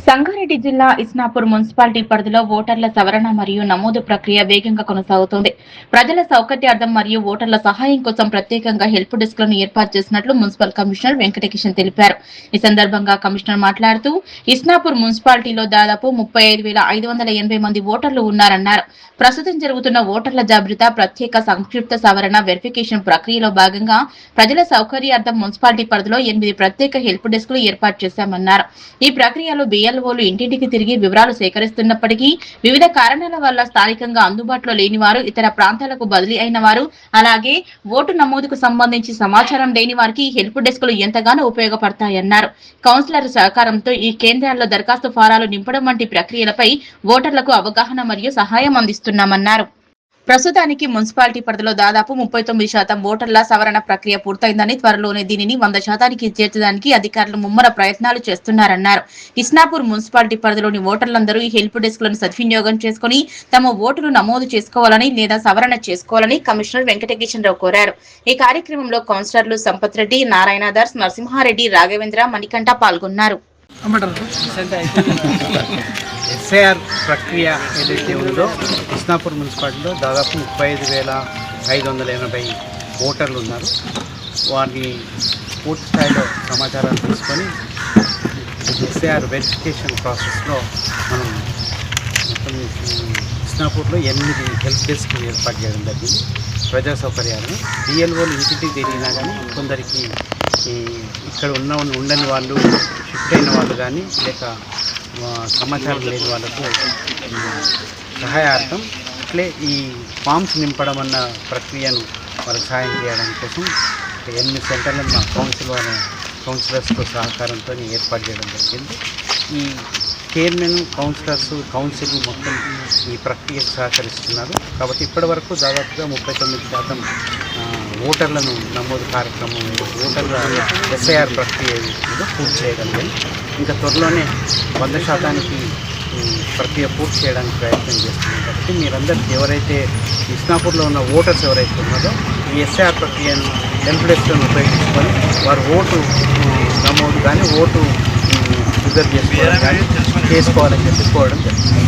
సంగారెడ్డి జిల్లా ఇస్నాపూర్ మున్సిపాలిటీ పరిధిలో ఓటర్ల సవరణ మరియు నమోదు ప్రక్రియ వేగంగా కొనసాగుతోంది. ప్రజల సౌకర్యార్థం మరియు ఓటర్ల సహాయం కోసం ప్రత్యేకంగా హెల్ప్ డెస్క్లను ఏర్పాటు చేసినట్లు మున్సిపల్ కమిషనర్ వెంకటకిషన్ తెలిపారు. ఈ సందర్భంగా కమిషనర్ మాట్లాడుతూ ఇస్నాపూర్ మున్సిపాలిటీలో దాదాపు 35,580 మంది ఓటర్లు ఉన్నారన్నారు. ప్రస్తుతం జరుగుతున్న ఓటర్ల జాబితా ప్రత్యేక సంక్షిప్త సవరణ వెరిఫికేషన్ ప్రక్రియలో భాగంగా ప్రజల సౌకర్యార్థం మున్సిపాలిటీ పరిధిలో 8 ప్రత్యేక హెల్ప్ డెస్క్లు ఏర్పాటు చేశామన్నారు. ఈ ప్రక్రియలో బిఎల్ఓలు ఇంటింటికి తిరిగి వివరాలు సేకరిస్తున్నప్పటికీ వివిధ కారణాల వల్ల స్థానికంగా అందుబాటులో లేని వారు, ఇతర ప్రాంతాలకు బదిలీ అయిన వారు, అలాగే ఓటు నమోదుకు సంబంధించి సమాచారం లేని వారికి హెల్ప్ డెస్క్లు ఎంతగానో ఉపయోగపడతాయన్నారు. కౌన్సిలర్ సహకారంతో ఈ కేంద్రాల్లో దరఖాస్తు ఫారాలు నింపడం వంటి ప్రక్రియలపై ఓటర్లకు అవగాహన మరియు సహాయం అందిస్తున్నామన్నారు. ప్రస్తుతానికి మున్సిపాలిటీ పరిధిలో దాదాపు 39% ఓటర్ల సవరణ ప్రక్రియ పూర్తయిందని, త్వరలోనే దీనిని 100% చేర్చడానికి అధికారులు ముమ్మర ప్రయత్నాలు చేస్తున్నారన్నారు. ఇస్నాపూర్ మున్సిపాలిటీ పరిధిలోని ఓటర్లందరూ ఈ హెల్ప్ డెస్క్లను సద్వినియోగం చేసుకుని తమ ఓటును నమోదు చేసుకోవాలని లేదా సవరణ చేసుకోవాలని కమిషనర్ వెంకటకిషన్ రావు కోరారు. ఈ కార్యక్రమంలో కౌన్సిలర్లు సంపత్ రెడ్డి, నారాయణదాస్, నరసింహారెడ్డి, రాఘవేంద్ర, మణికంఠ పాల్గొన్నారు. ఎస్ఐఆర్ ప్రక్రియ ఏదైతే ఉందో ఇస్నాపూర్ మున్సిపాలిటీలో దాదాపు 35,580 ఓటర్లు ఉన్నారు. వారిని పూర్తి స్థాయిలో సమాచారాలు తీసుకొని ఎస్ఐఆర్ వెరిఫికేషన్ ప్రాసెస్లో మనం మొత్తం ఇస్నాపూర్లో 8 హెల్ప్ డెస్క్ ఏర్పాటు చేయడం జరిగింది. ప్రజా సౌకర్యాలను బిఎల్ఓలు ఇంటింటికి తిరిగినా కానీ కొందరికి ఇక్కడ ఉండని వాళ్ళు, షిఫ్ట్ అయిన వాళ్ళు కానీ, లేక సమాచారం లేని వాళ్ళకు సహాయార్థం అట్లే ఈ ఫామ్స్ నింపడం అన్న ప్రక్రియను వారికి సహాయం చేయడం కోసం 8 సెంటర్లను మా కౌన్సిలర్స్తో సహకారంతో ఏర్పాటు చేయడం జరిగింది. ఈ చైర్మన్, కౌన్సిల్ మొత్తం ఈ ప్రక్రియకు సహకరిస్తున్నారు. కాబట్టి ఇప్పటి వరకు దాదాపుగా 39% ఓటర్లను నమోదు కార్యక్రమం, ఓటర్ల ఎస్ఐఆర్ ప్రక్రియ పూర్తి చేయగలిగాం. ఇంకా త్వరలోనే 100% ప్రక్రియ పూర్తి చేయడానికి ప్రయత్నం చేస్తున్నాం. కాబట్టి మీరందరూ ఎవరైతే ఇస్నాపూర్లో ఉన్న ఓటర్స్ ఎవరైతే ఉన్నారో ఈ ఎస్ఐఆర్ ప్రక్రియను హెల్ప్ డెస్క్లను ఉపయోగించుకొని వారు ఓటు నమోదు కానీ, ఓటు రిజర్వ్ చేసుకోవడం కానీ చేసుకోవాలని చెప్పి కోరడం జరుగుతుంది.